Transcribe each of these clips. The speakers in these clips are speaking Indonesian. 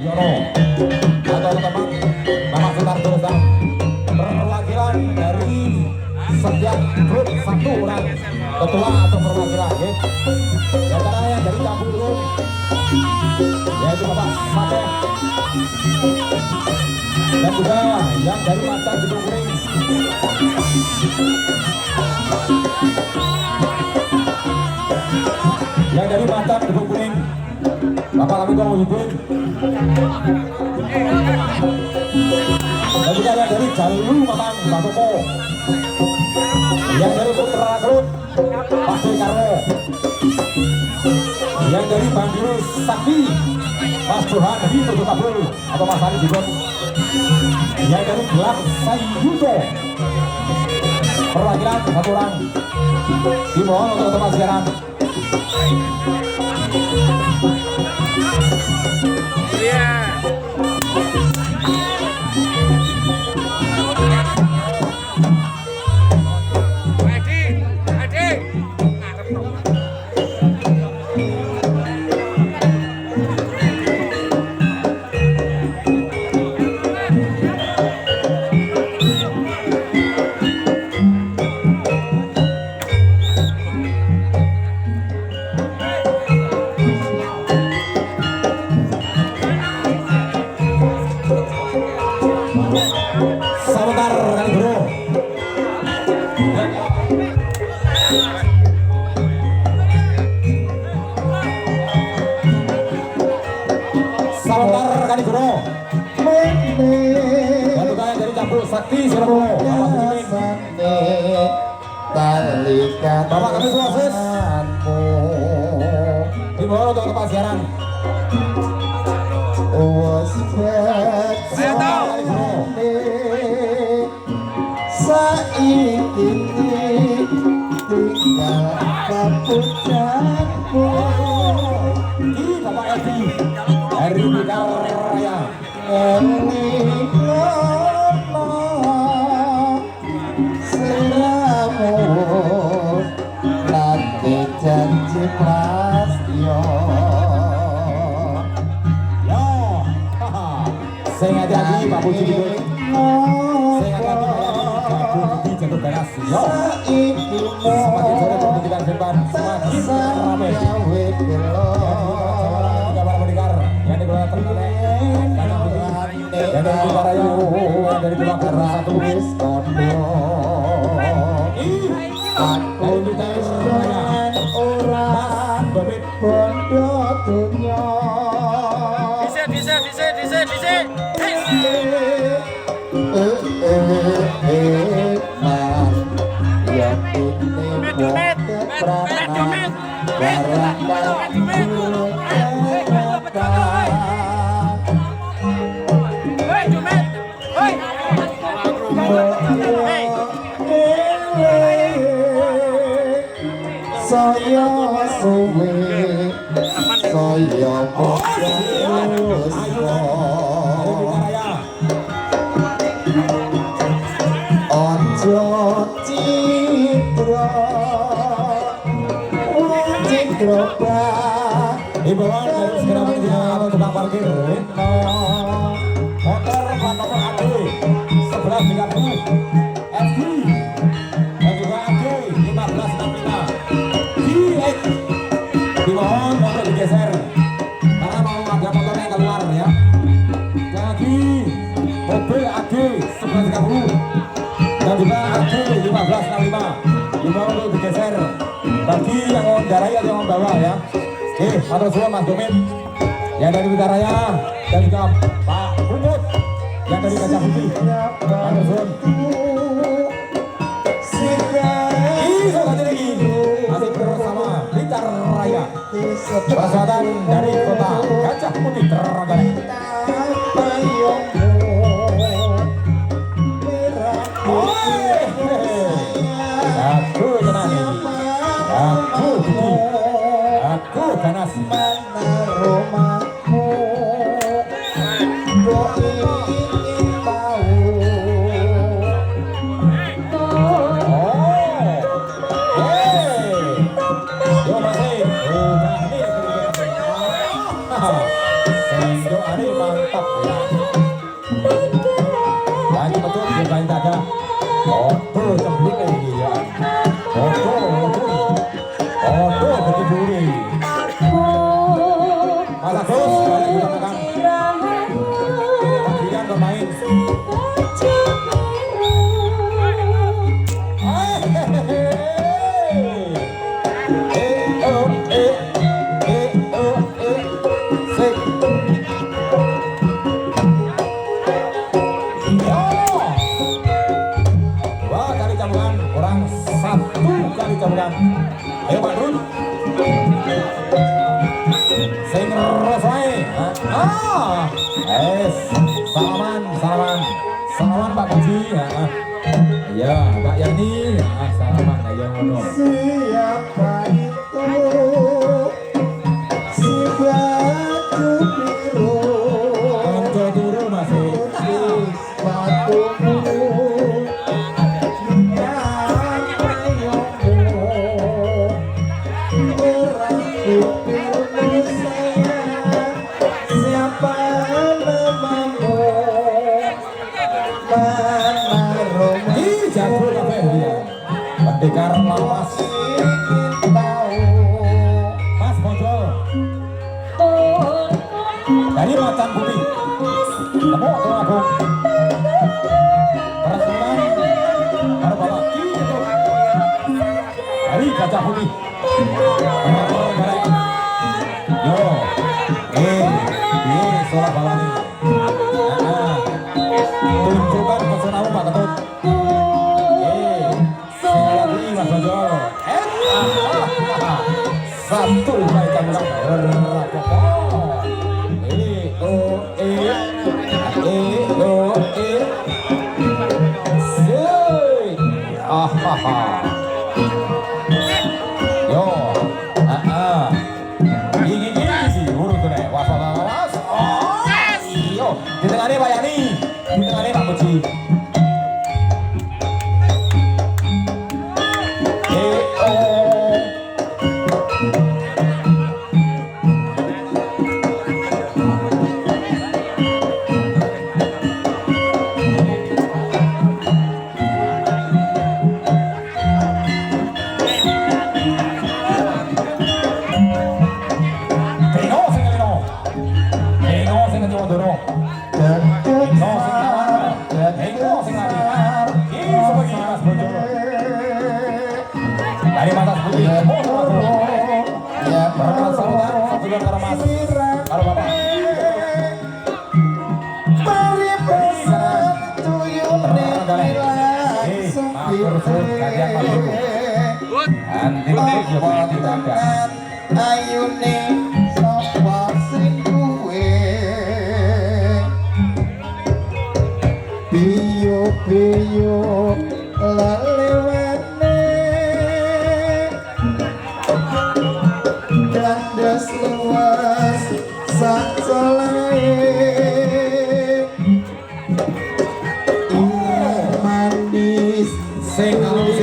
Sujono atau teman Bapak Sutarjo dan perwakilan dari setiap grup satu orang ketua atau perwakilan ya. Di antaranya dari Campur yaitu Bapak Sate dan juga yang dari Mata Gedung Kuning yang dari Mata Gedung Kuning Bapak Lamiko Muhyiddin dan juga yang dari Jalu Mamang Mbak Toko yang dari Putra Kelut Pak Dekarno yang dari Bandiru Sakti Mas Johan di Tutup Kabul atau Mas Ari Jibon yang dari Gelap Sayuto perwakilan satu orang dimohon untuk tempat siaran. Sabar kali bro. Lalu kalian dari Campur Sakti Surabaya. Bapak kami proses. Dibawa untuk tempat siaran. Saya tahu. Saiki tinggal kapucanku. Bapak Edi dari Bikaraya selamu nanti janji prastyo yo saya ngajak Pak Budi saya ngajak Pak Budi jatuh ganas yo semakin sore pembentukan firman semakin ramai yang dikelola terkenal yang dari Bikaraya yang dari Bikaraya satu aku dengan orang bondo dunia Bisa. Ya ini saya suwe saya fokus ojo citra himbauan dari segera menuju atau tukang parkir motor plat nomor AD 1130 FD dan juga AD 1565 GX dimohon untuk digeser karena mau ada motornya keluar ya. Jadi mobil AD 1130 dan juga AD 1565 dimohon untuk digeser bagi yang mengendarai atau yang membawa ya. Oke, matur suwun Mas Domit yang dari Bikaraya dan juga Pak Umut yang dari Gajah Putih. Matur suwun. Iso tadi lagi masih bersama Blitar Raya. Perasaan dari kota Gajah Putih Trenggalek. Aku tenang ini. Aku putih. Aku ganas. mana rumahmu kok ingin tahu Yo masih. Sendo Ari mantap ya. Lagi betul bukan ada. Odo cemblik ini ya. Odo betul-betul. Masa terus balik kita tekan. Bagian bermain. Ayo Pak Run. Sing Rosai. Salaman Pak Puji. Ya, Mbak Yani. Salaman ayo ngono. Siapa itu si batu biru Kanca turu masih. batu siapa namamu mana Roma Ih, jago kabeh dia. Pendekar lawas. ingin tahu Mas Bojol. Dari Macan Bumi. Temu tuh aku. Peraturan baru bawa gitu. Dari Gajah Bumi. Yo, soal bawah nih. Tunjukkan pesonamu Pak Ketut. Sekali Mas Bojol. Satu kali kamu Yo, ini sih urut tuh nih, was. Yo, di tengahnya Pak Yani, di tengahnya Pak Puji. Dari mata putih, ya perkenalan saudara satu dua karo mas, karo bapak. mari bersatu yuk langsung ayo nih sapa sing duwe piyo lalewane gandes luas sak manis Sing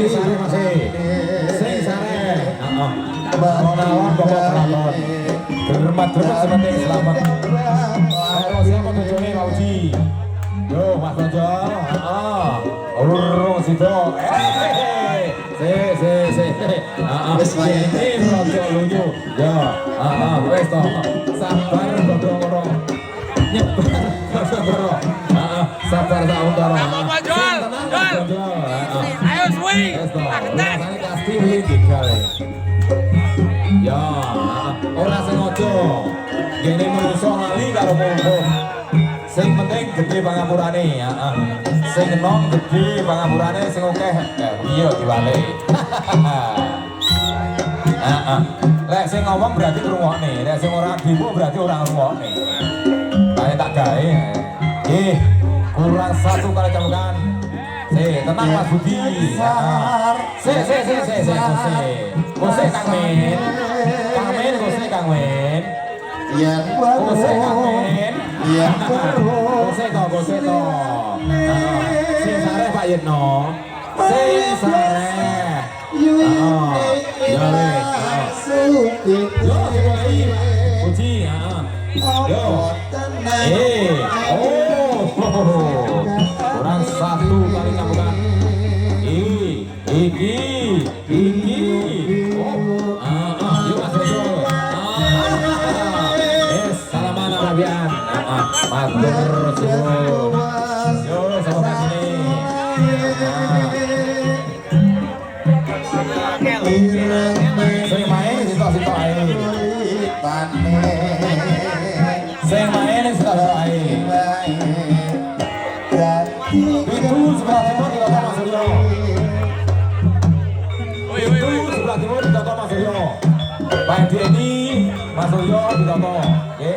sare masih, sing sare. Menawan bapak penonton, dermat seperti selamat. Ayo siapa tujuannya Pak Uji? Yo Mas Bojol, urung situ. Ini Bojol lucu. Yo, wes toh. Sabar godong-godong. Nyebar godong-godong. Sabar tak undang. Bojol. Ayo swing. Rasanya pasti windy kali. Ya, ora sengaja. Gene menungso lali karo monggo. Sing penting gede pangapurane, sing enom gede pangapurane, sing akeh iya diwale. Lek sing ngomong berarti ngrungokne, lek sing ora demo berarti ora ngrungokne. Kae tak gawe. Kurang satu kali cambukan. Tenang Mas Budi. Kose Kang Men. Kang Men. ya Kose Kang Men. ya Kose to. Sing sare Pak Yitno. Sing sare. Puji, yo. kurang satu kali nyambukan. Iki. Yuk Mas Rejo. Salaman Arabian. Matur suwun. Yo sama sini. Sing main sitok ae. Sing main sitok ae. Itu sebelah timur di Kota Mas Suryo. Itu sebelah timur di Kota Mas Suryo. Pak Denny, Mas Suryo di Kota. Oke.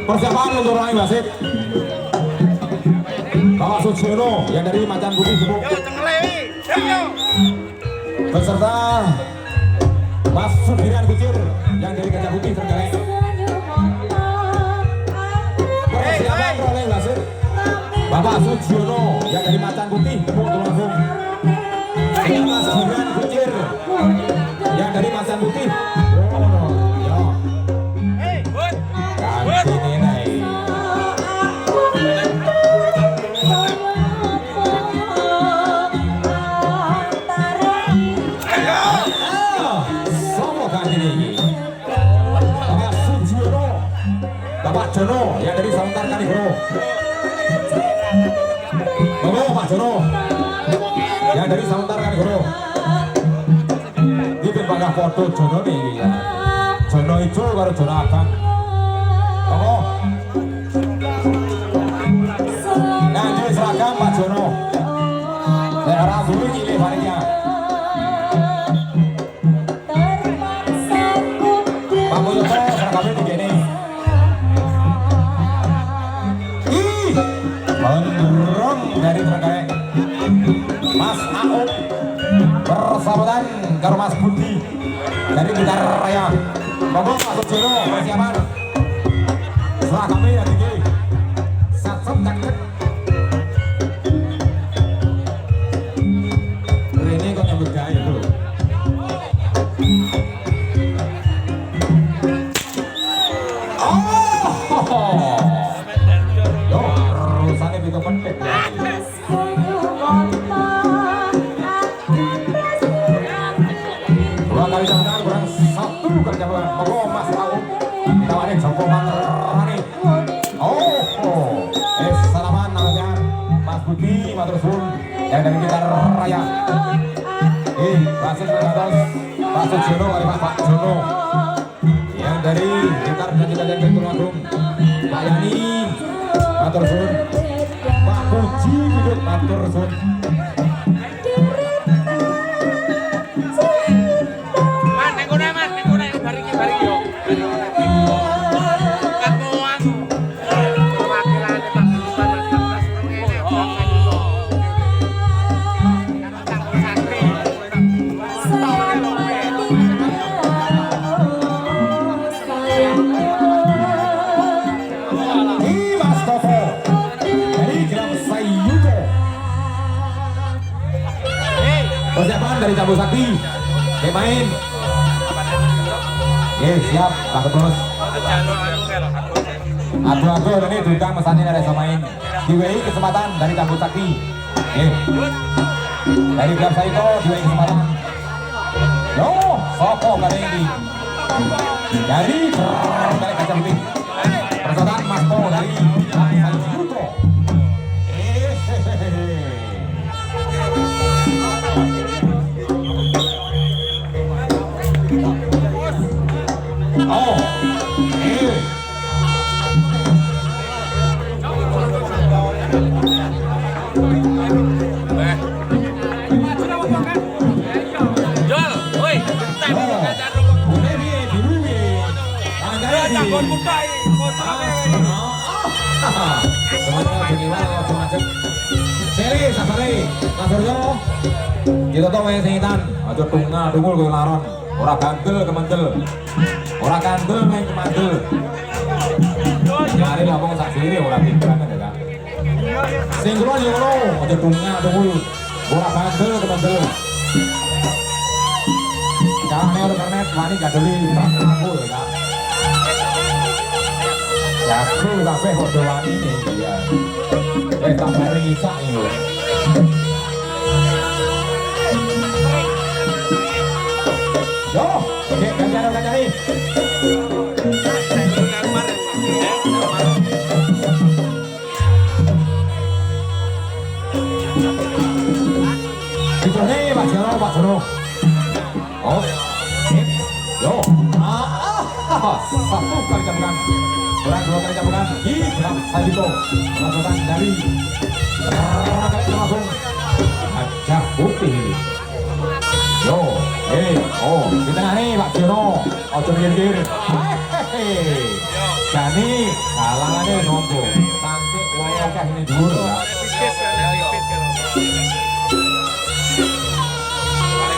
Persiapan untuk orang wasit. Bapak Suciono yang dari Macan Putih Gebuk beserta Mas Sudiran Kucir yang dari Gajah Putih Trenggalek. Persiapan oleh wasit Bapak Suciono yang dari Macan Putih Gebuk Tulungagung. Mas Sudiran Kucir yang dari Macan Putih. Bapak Jono yang dari Sauntar Kanigoro. Pak Jono yang dari Sauntar Kanigoro. Ini bangga foto Jono nih ya. Jono hijau baru Jono abang. Nah ini seragam Pak Jono. Daerah dulu ini baliknya. Pak Mulyono seragamnya di sini. Benerong dari Trenggalek. Mas Auk bersahabatan karo Mas Budi dari Blitar Raya. Monggo Pak Sujono persiapan. Seragamnya ya tinggi. Satset cakep. Rene kok nyambut gawe lho. Dua kali tangan kurang satu kerjaan. Monggo Mas Auk ditawarin Joko Mantrani. Salaman namanya Mas Budi matur suwun yang dari Blitar Raya. Wasit Bergatos Pak Sujono kali Pak Jono yang dari Blitar dan juga dari Tulungagung. Pak Yani matur suwun. Pak Puji hidup matur suwun. Persiapan dari Cabu Sakti. Main. Siap, Pak Bos. Adu-adu ini dudang mesannya ada main. Diwehi kesempatan dari Cabu Sakti. Dari Grab Saito diwehi kesempatan. Sopo kali ini. Dari Gajah Putih. Persaudaraan Mas Po dari Yuto. Seri safari Mas Suryo kita tuh main singitan aja tunggal dungul ke laron ora gantel kemandel ora kandel main kemandel nyari ngomong sak siri ora pikiran kan Sing kula yo ngono, aja bunga tunggu. Ora bandel kebandel. Jangan orang kernet wani gadoli aku ya Kak. Ya aku kabeh padha wani ya. Tak risak ini lho. Yo, oke kancane. Nih Pak Jono. Oh, yo, satu kali campuran, kurang 2 kali campuran, hilang Salito, melakukan dari langsung aja putih ini. Yo, di tengah nih Pak Jono, ojo mikir, jadi kalangannya nombo, sampai wajah ini dulu ya.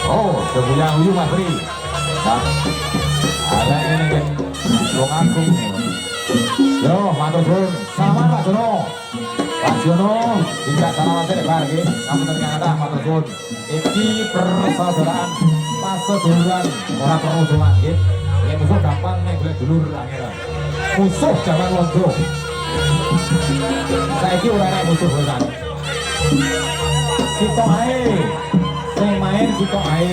Oh, sebuah ujung Mas Pri. Ada ini kan, Wong Agung. Yo, matur suwun. Salaman Pak Jono. Pak Jono, tidak salaman selebar nggih. Kamu ternyata ada matur suwun. Iki persaudaraan paseduluran ora perlu cuma nggih. Nek musuh gampang nek golek dulur angel. Musuh jaman londo. Saiki ora enek musuh besan. Sitok ae. Sing main sitok ae.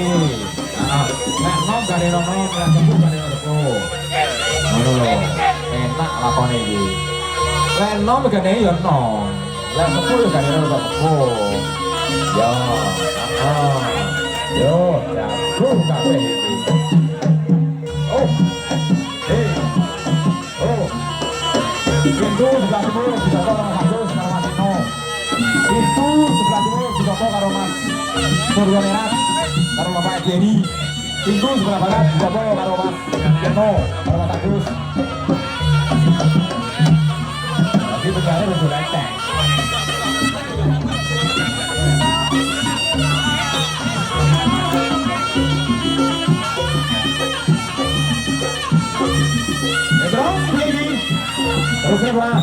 Nek nom gane nom, nek sembuh gane sembuh. Ngono lho. Enak lakone iki. Lek nom gane ya nom. Lek sembuh ya gane sembuh. Yo. Yo, jago kabeh iki. Oh. Pintu sebelah timur Bidoko karo Mas Agus karo Mas Ino. Pintu sebelah timur Bidoko karo Mas Surya Merat karo Bapak Denny. Pintu sebelah barat Bidoko karo Mas Ino karo Mas Agus. Jadi begini betul leceh. Terusnya bola.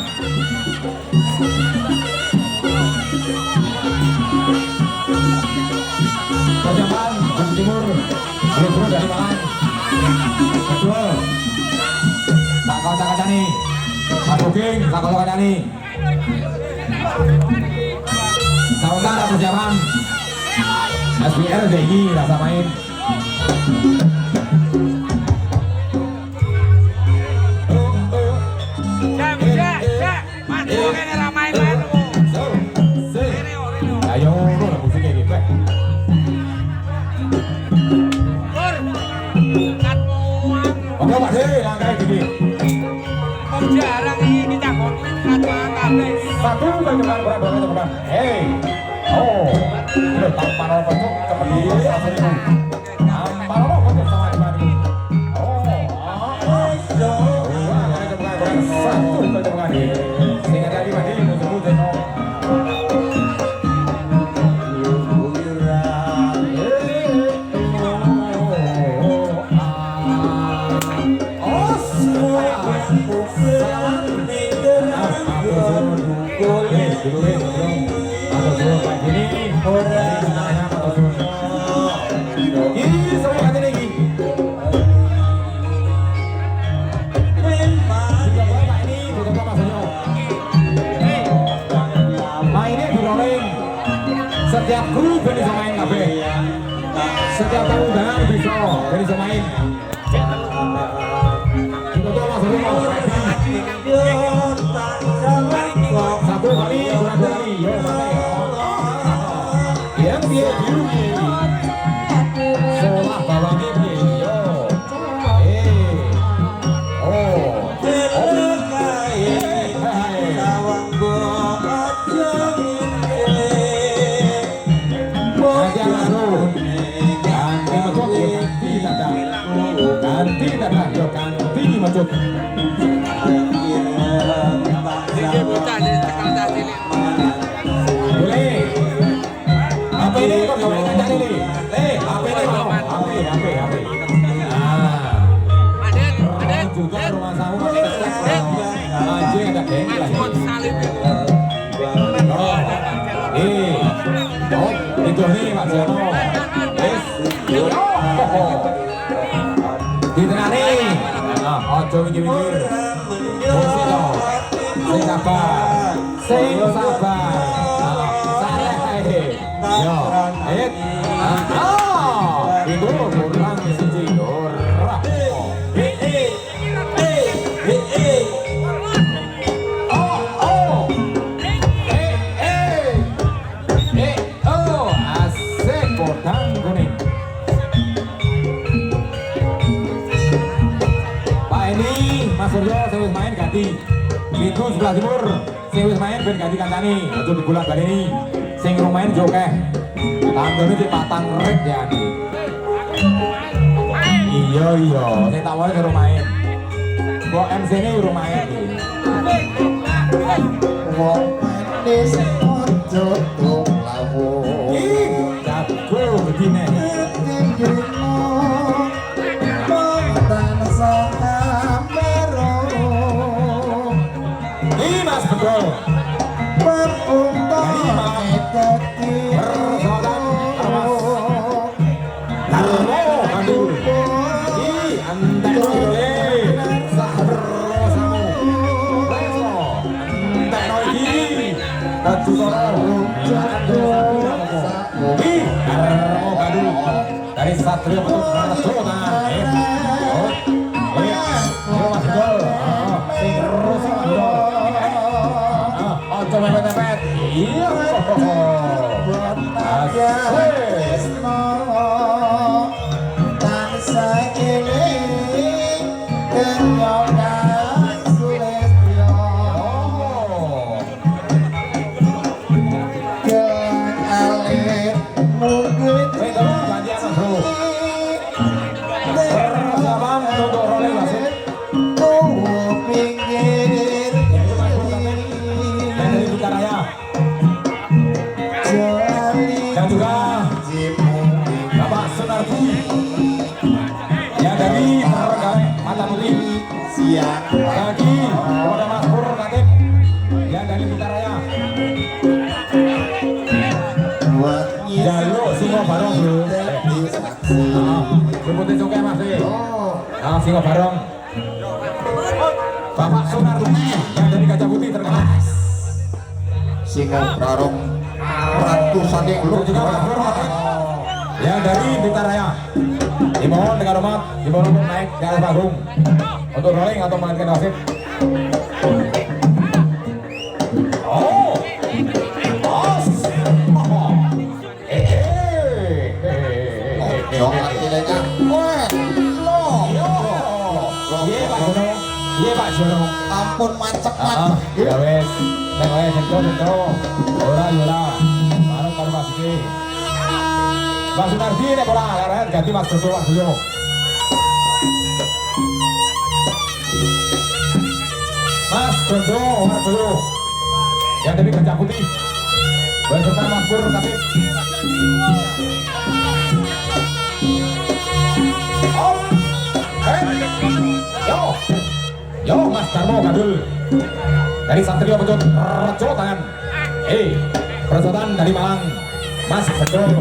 Pajaman dari timur, Bro dari Malang. Kedua, tak kocak-kocak nih. Mas Booking, tak kocak-kocak nih. Saudara Pajaman, SBR DI rasa main. Ayo, musiknya gitu. Oke, Pak De, langkah gini. Jarang ini takut Satu kali depan, depan. Hey, oh, udah tanpa nomor pojok kemudian satu ribu. Tanpa nomor pojok sama depan. Satu kali depan. Sehingga tadi Pak De musuh Zeno. Setiap grup bisa main KB. Setiap tamu undangan bisa main. Satu kali, dua kali. Yang dia biru. Seolah bawangnya yo. Ganti masuk. Boleh. Apa ini kok boleh kancang ini? Apa ini mau? HP. Ada juga rumah sahu. Anjing ada geng lagi. Oh, itu nih Pak Jono. Wis. Di tengah nih. Nah, ojo mikir-mikir. Wis to. Sing sabar. Sing sabar. Santai. Yo, ayo. Itu kurang siji ora. Mas Suryo sewis main ganti itu sebelah timur sewis main ben ganti kandani aja di bulan kali ini sing main jokeh tanggane di patang rek ya iya saya tak wae karo main kok MC ini main wong manis ojo tulawu jago begini Mas betul. Dari Satrio betul coba mepet-mepet. Iya. Asesno tansa eling kenyokan sulestyo. Kelang alit mungkin gantian bro. Persiapan untuk rolling wasit. Pinggir dari Bukaraya dan juga Bapak Sunardi yang dari Regale Mata Putih siang lagi kepada Mas Pur Katib yang dari Bukaraya buat jaluk Singo Barong bro jemputin cukai mas Singo Barong Bapak Sunardi yang dari Gajah Putih terkenal Singo Barong ratusan yang lu juga Mas Pur Katib yang dari Bukaraya dimohon dengan hormat dimohon untuk naik ke atas panggung untuk rolling atau memainkan wasit. Iya Pak Jono. Ampun macet Ya wes, nek wae sentro. Ora. Bareng karo Mas iki. Mas Sunardi nek ora leren ganti Mas Dodo Wardoyo. Mas Dodo Wardoyo. Yang dari Gajah Putih. Beserta Mas Pur Katib. Yo Mas Darmo Gadul dari Satrio Pencut Rejo Tangan. Perosotan dari Malang Mas Betul.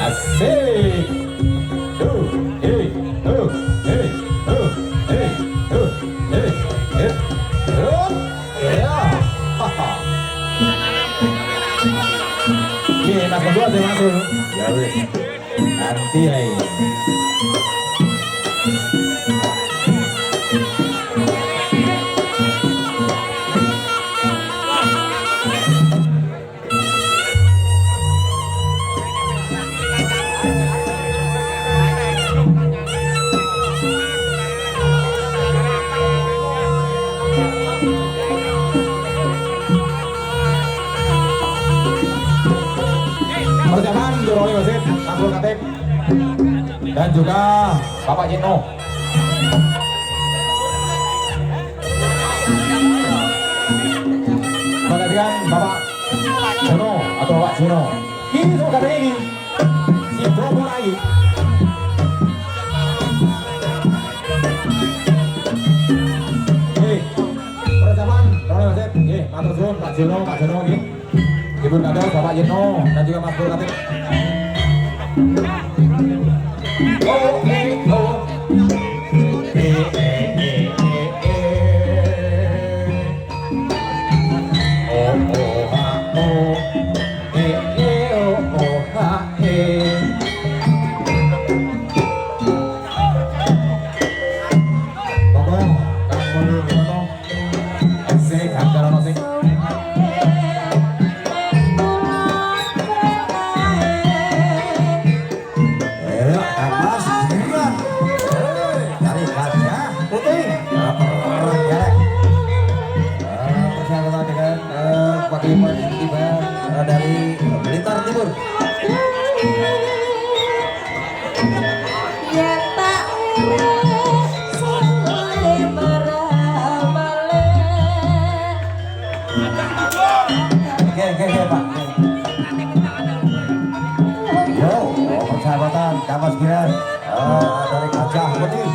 Asik. Oke, Mas Kedua saya masuk. Ya wis. Nanti lagi. Persiapan Duroli Wasit, Mas Pur Katib dan juga Bapak Jino. Menggantikan Bapak Jono atau Bapak Jino. Ini semua katanya ini si Bobo lagi. Persiapan Duroli Wasit, matur suwun Pak Jono, Pak Jono ini. Ibu Dadah, Bapak Yeno, dan juga Mas Pur Katip. Oh, oh. Dari Blitar Timur. Ya tak soleh meramale. Oke, Pak. Yo, persahabatan Kamas Giran dari Gajah Putih,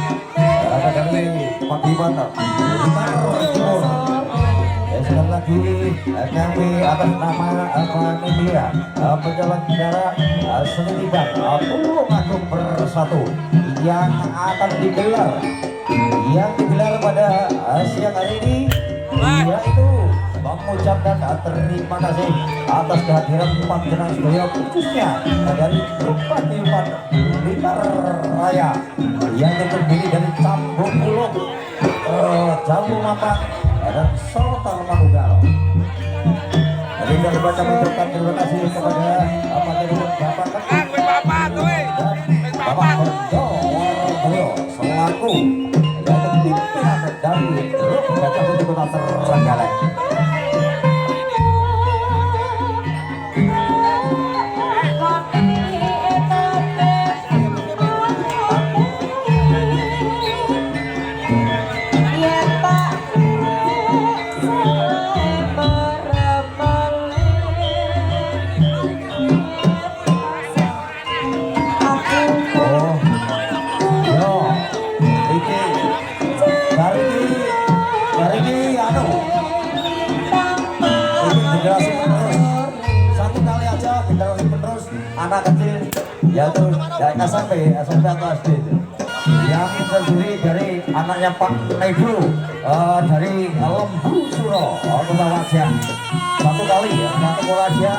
ada dari Pak Iwan Blitar Timur. Sekali lagi kami atas nama panitia penyelenggara seni libat Pulung Agung Bersatu yang akan digelar pada siang hari ini, yaitu mengucapkan terima kasih atas kehadiran umat jenang sedaya khususnya dari Bupati Blitar Raya yang terdiri dari Cambuk Pulung, Jambu Mampang dan Sorotan Manunggal. Jadi kami mengucapkan terima kasih kepada Bapak Ketua dan Bapak Bendo Warboyo selaku yang pimpinan dari grup Gajah Putih Kota Trenggalek. Generasi penerus, satu kali aja generasi penerus anak kecil, yaitu dari SMP atau SD, yang terdiri dari anaknya Pak Nedu dari Lembu Suro, Kota Wajah. Satu kali ya, satu kali aja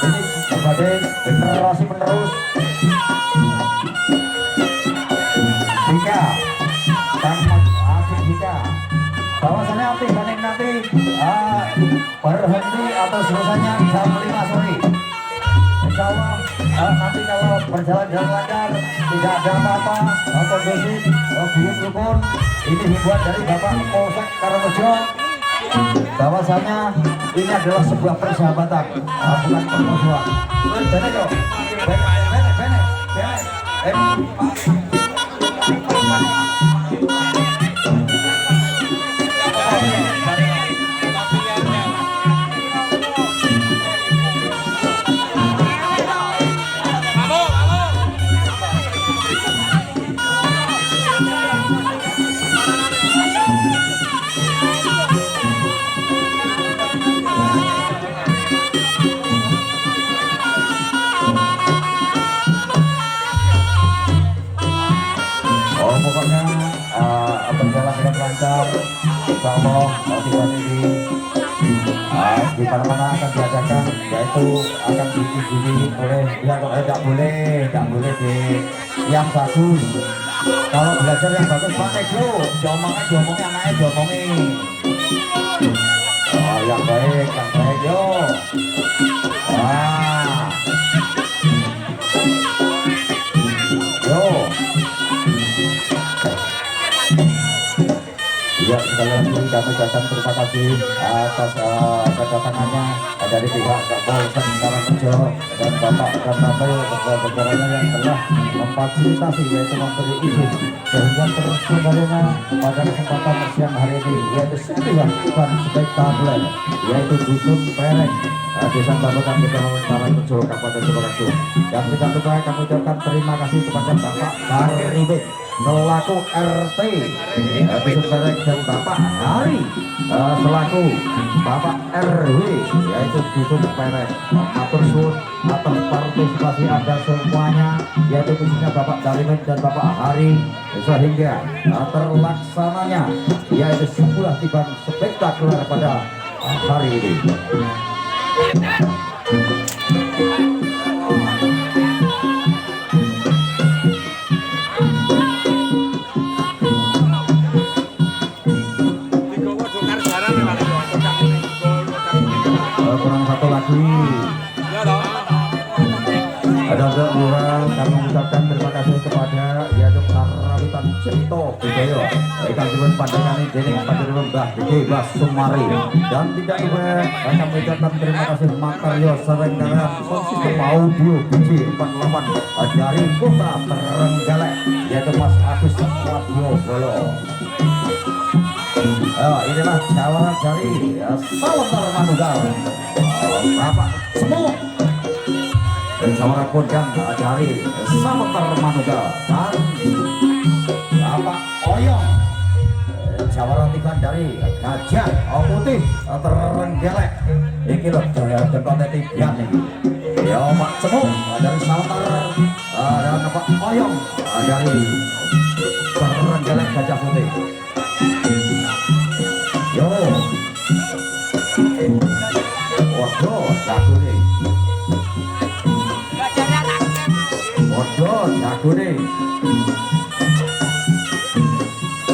ini sebagai generasi penerus. Jika dan adik jika bahwasannya nanti berhenti atau selesainya jam 5 sore. Insya Allah nanti kalau berjalan dengan lancar, tidak ada apa-apa atau basic buyut rukun, ini dibuat dari Bapak Polsek Karangrejo. Bahwasanya ini adalah sebuah persahabatan, bukan permusuhan. Bener yo, bener. Pokoknya berjalan dengan lancar, insya Allah event ini di mana-mana akan diadakan, yaitu akan dikunjungi oleh yang tidak boleh di yang bagus. Kalau belajar yang bagus Pak Negro, diomongin anaknya diomongin. Yang baik yo. Ya, sekali lagi kami ucapkan terima kasih atas kedatangannya dari pihak Kapolsek Karangrejo dan Bapak Kanapel beberapa yang telah memfasilitasi, yaitu memberi izin sehingga terselenggaranya pada kesempatan siang hari ini, yaitu sebuah event spektakuler, yaitu Dusun Pereng, Desa Babakan Kecamatan Karangrejo, Kabupaten Sukoharjo. Yang tidak lupa kami ucapkan terima kasih kepada Bapak Karibik selaku RT Dusun Perek dan Bapak Hari selaku Bapak RW yaitu Dusun Perek. Matur suwun atas partisipasi Anda semuanya, yaitu khususnya Bapak Darimin dan Bapak Hari, sehingga terlaksananya yaitu sebuah event spektakuler pada hari ini. Kurang satu lagi ada orang kami mengucapkan terima kasih kepada yaitu Karawitan Cipto Budaya ikan timun pandangan ini dening Panjenengan Mbah Gede Bas Sumari, dan tidak lupa kami mengucapkan terima kasih Makaryo Serengganan Sistem Audio biji 48 dari Kota Trenggalek yaitu Mas Agus Wadyo Bolo. Inilah jawara dari Sawantar Manunggal Bapak Semuk, dan jawara kondang dari Sawantar Manunggal dan Bapak Oyong, jawara tiga dari Gajah Putih Trenggalek. Iki lho jembatan tiga nih ya Pak Semuk dari Sawantar dan Bapak Oyong dari Trenggalek Gajah Putih. Yo, waduh, jago nih. Waduh, jago nih.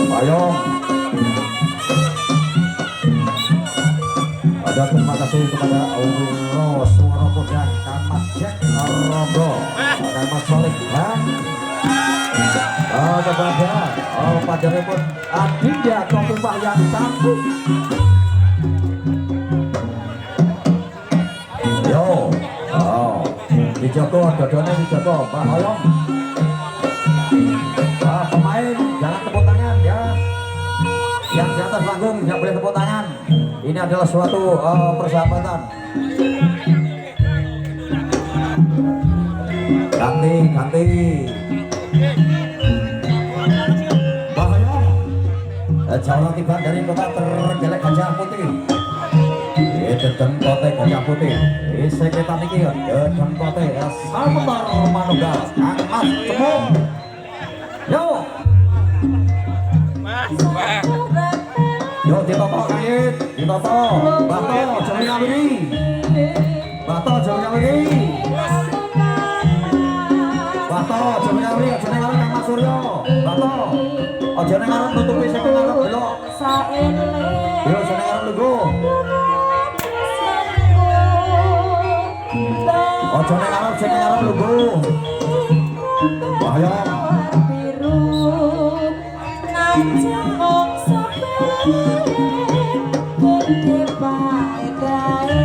Ayo. Ada terima kasih kepada Allah Suara Kodang dan Mas Jack Rogo dan Mas Solik dan kepada Panjenengan Adinda Kopipah yang cantik. Yo, dijogo dodone dijogo Mbak Oyong. Pemain jangan tepuk tangan ya. Yang di atas panggung tidak boleh tepuk tangan. Ini adalah suatu persahabatan. Ganti. Jawara tiba dari Kota Trenggalek Gajah Putih. Dedeng Kota Gajah Putih. Sekitar niki dedeng Kota Sawantar Manunggal Kang Mas Semuk. Yo. Yo ditoto kait, ditoto. Bato jangan ngawiri. Bato jangan ngawiri. Bato jangan ngawiri, jangan ngawiri Kang Mas Suryo. Bato. Aja ning arep nutupi sing ngarep belok. Yo sing ngarep lugu. Aja ning arep sing ngarep lugu. Bahaya. Biru najeng sepele gede bae gae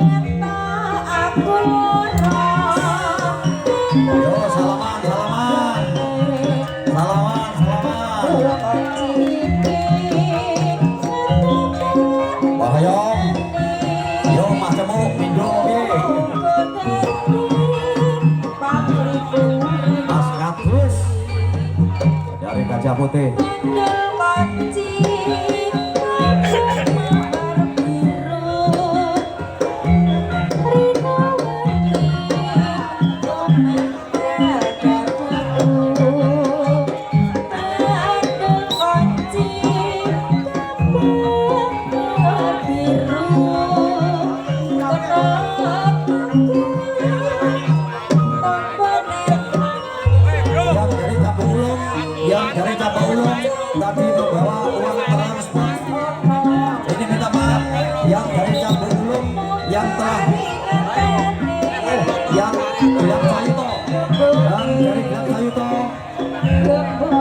yen aku ora. Yo salaman. Bahaya. Yo Mas Semuk minggu Mas Agus dari Gajah Putih. Yang dari Cabang Ulung tadi membawa uang transport. Ini minta maaf yang dari Cabang Ulung yang telah yang Gelang Sayuto dan dari Gelang Sayuto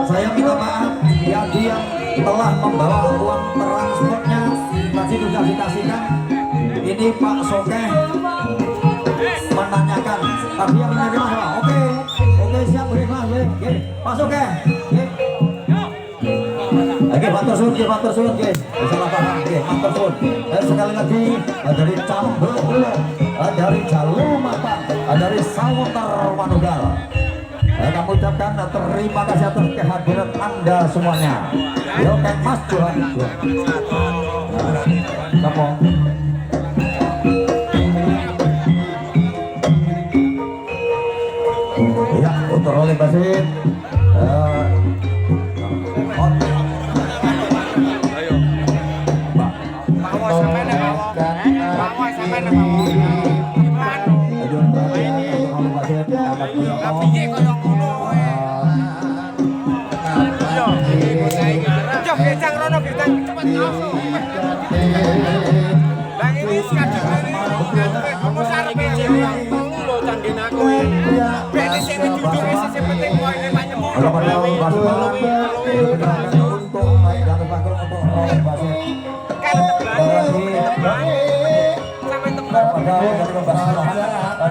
saya minta maaf yang dia telah membawa uang transportnya tadi sudah dikasihkan. Ini Pak Sokeh menanyakan tapi yang menerima siapa? Oke siap beri mas Pak Sokeh. Oke, matur suwun, salah paham, matur suwun. Sekali lagi dari Cambel dari Jalur Mata, dari Sawantar Manunggal. Kamu ucapkan terima kasih atas kehadiran Anda semuanya. Yo Kang Mas Johan. Kamu. Ya, untuk oleh Basit.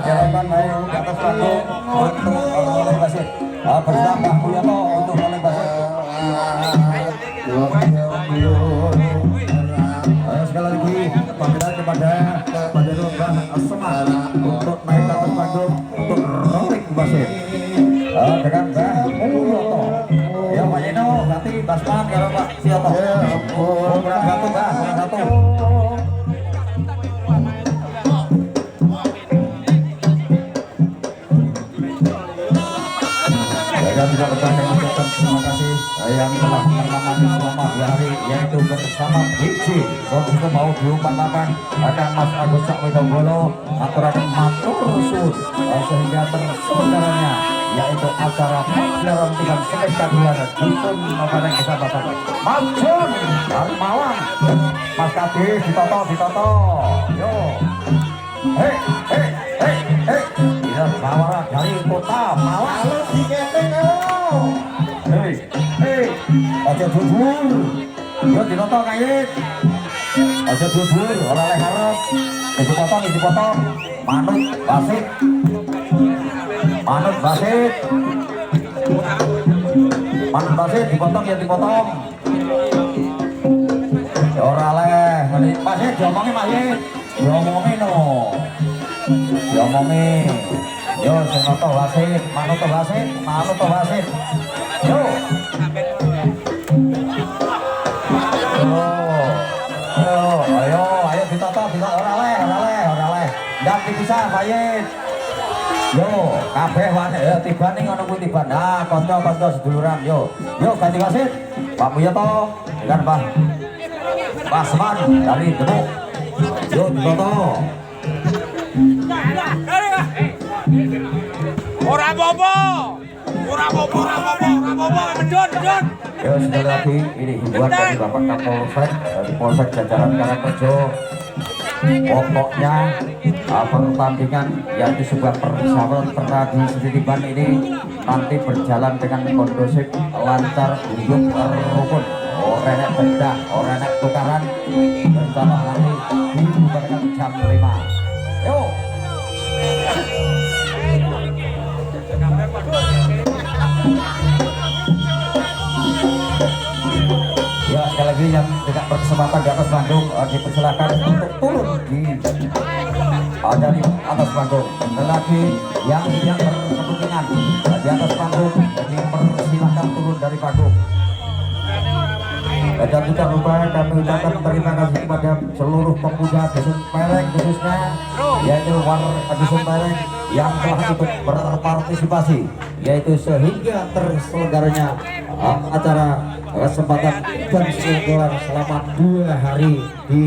Jalankan naik ke atas panggung untuk oleh Basit. Bersama Mulyono untuk oleh Basit. Sekali lagi panggilan kepada Rubah Semar untuk naik ke atas panggung untuk rolling Basit. Dengan Mbah Mulyono. Ya Pak Yeno ganti Basman kalau Pak Sioto. Kurang satu Mbah, kurang satu. Saya tidak lupa mengucapkan terima kasih yang telah menemani selama 2 hari, yaitu bersama Biji Sonsuke mau 248 akan Mas Agus Sakwidogbolo aturakan matur suwun sehingga terselenggaranya yaitu acara pagelaran tingkat semesta bulan dusun Nobareng Kesabasan Mas Jun dari Malang, Mas Kadi ditoto yo hei tidak sawara dari kota Malang. Hei, aja bubur, yo dinoto kait, aja bubur, orang leh harap, dipotong, manut basit, dipotong, orang leh, basit, diomongin no, yo dinoto basit, manut basit, yo. Ayo ditoto ora leh. Ndak dipisah Bayit. Yo, kabeh wae ya tibane ngono kuwi tiban. Nah, kanca-kanca seduluran yo. Yo ganti wasit. Pak Mulyono dengan Pak Seman dari Demuk. Yo ditoto. Ora apa-apa, medun. Ya sekali lagi ini hiburan dari Bapak Kapolsek dari Polsek jajaran Karangrejo. Pokoknya pertandingan yang di sebuah persahabatan tradisi titiban ini nanti berjalan dengan kondusif, lancar, guyup, rukun. Orang enak bedah, orang enak tukaran bersama nanti dibubarkan jam 5. Yuk. Ya sekali lagi yang tidak berkesempatan di atas panggung dipersilakan untuk turun dari atas panggung. Sekali lagi yang tidak berkepentingan di atas panggung dipersilakan turun dari panggung. Dan tidak lupa kami ucapkan terima kasih kepada seluruh pemuda Dusun Peleng khususnya yaitu warga Dusun Peleng yang telah ikut berpartisipasi yaitu sehingga terselenggaranya acara kesempatan dan selenggaran selama 2 hari di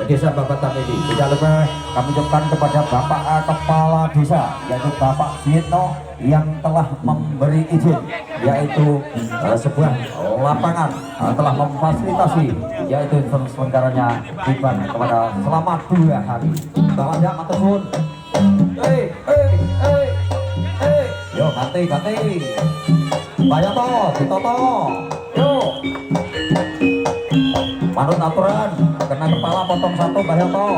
Desa Babatan ini. Tidak lupa kami ucapkan kepada Bapak Kepala Desa yaitu Bapak Suyitno yang telah memberi izin yaitu sebuah lapangan telah memfasilitasi yaitu terselenggaranya diban kepada selama 2 hari. Bawahnya matur suwun. Yo ganti. Bayato, ditoto. Yo. Manut aturan, kena kepala potong 1 Bayato.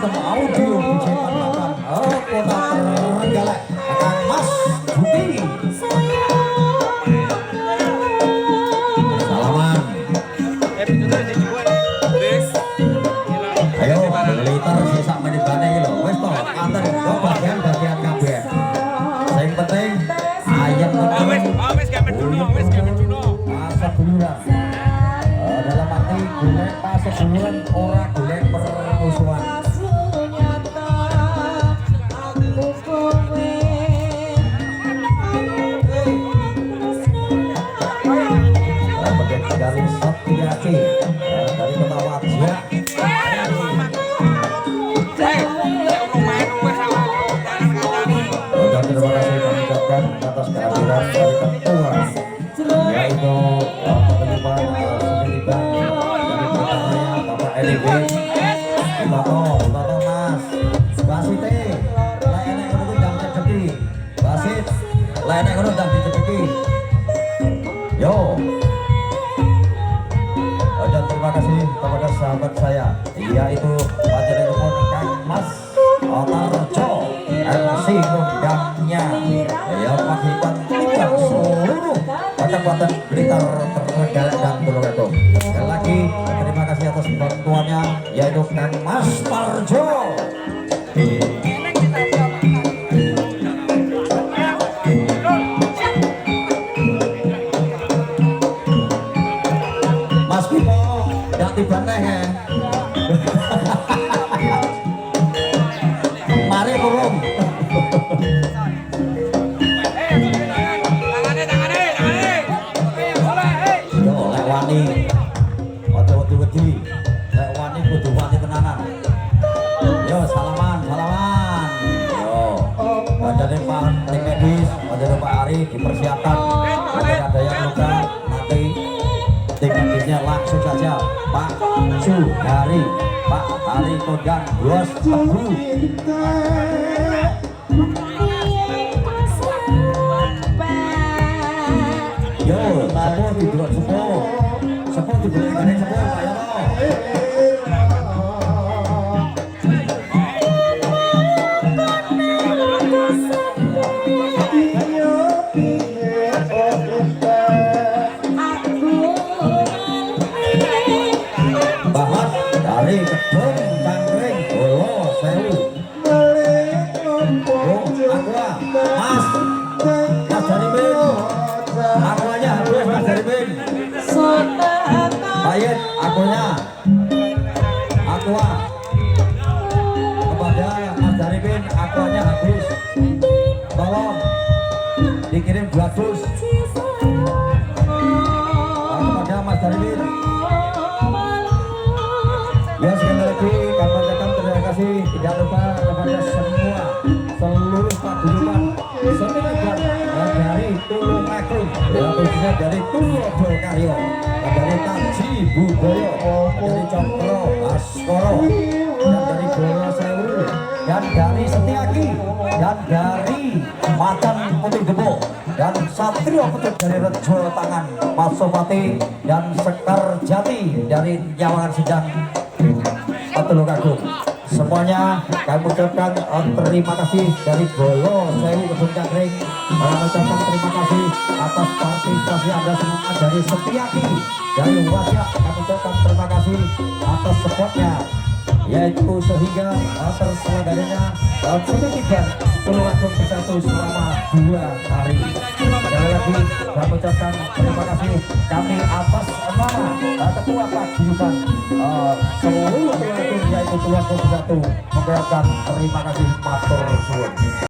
sistem audio diciptakan kota Trenggalek Kang Mas Budi. Salaman. Ayo liter sisa menit bane iki lho. Wis to, anten yo bagian-bagian kabeh. Sing penting ayam Wes gamen Juno. masa duluran. Dalam arti golek pas duluran ora golek permusuhan. Dari Satyaki dari Kota Wajah. Dan terima kasih kami ucapkan atas kehadiran dari ketua yaitu penerima seniman dari pertamanya Bapak LB Bapak Mas Basite layanan kono ndang cedeki Basit layanan kono ndang dicedeki yo. Dan terima kasih kepada sahabat saya yaitu panjenengan Kang Mas Otarjo MC kondangnya ya Pak Iwan Iwan seluruh kota-kota Blitar Trenggalek dan Tulungagung. Sekali lagi terima kasih atas bantuannya yaitu Kang Mas Parjo. Mas Bimo gak tiba neh ya. Mari kurung. Yo lek wani. Ojo wedi-wedi. Lek wani kudu wani tenanan. Yo salaman. Yo. Badane Pak tim medis, badane Pak Ari dipersiapkan. Ada yang luka nanti tim medisnya langsung saja Pak Suhari, Pak Hari Kondang, Bos Teguh. Yo, sepuh didulur sepuh dibeli gandeng sepuh Pak Yono. Bahas dari Kedung Cangkring Bolo Sewu. Aqua Mas Jaribin. Aquanya habis Mas Jaribin. Payet akunya. Aqua kepada Mas Jaribin akuanya habis. Tolong dikirim 2 dus kepada Mas Jaribin. Ya sekali lagi kami ucapkan terima kasih tidak lupa kepada semua seluruh paguyuban seniman dari Tulungagung ya khususnya dari Tulodo Karyo dari Taji Budoyo dari Cokro Baskoro dan dari Bolo Sewu dan dari Setiaki dan dari Macan Putih Gebo dan Satrio Putih dari Rejo Tangan Pasopati dan Sekar Jati dari Nyawangan Sidang Tulungagung. Semuanya kami ucapkan terima kasih dari Bolo Sewu Kedung Cangkring. Kami ucapkan terima kasih atas partisipasi Anda semua dari Setiaki dari Wajah. Kami ucapkan terima kasih atas supportnya yaitu sehingga terselenggaranya pertandingan Tulungagung Bersatu selama 2 hari. Sekali lagi kami ucapkan terima kasih kami atas nama ketua paguyuban seluruh Tulungagung yaitu Tulungagung Bersatu mengucapkan terima kasih matur suwun.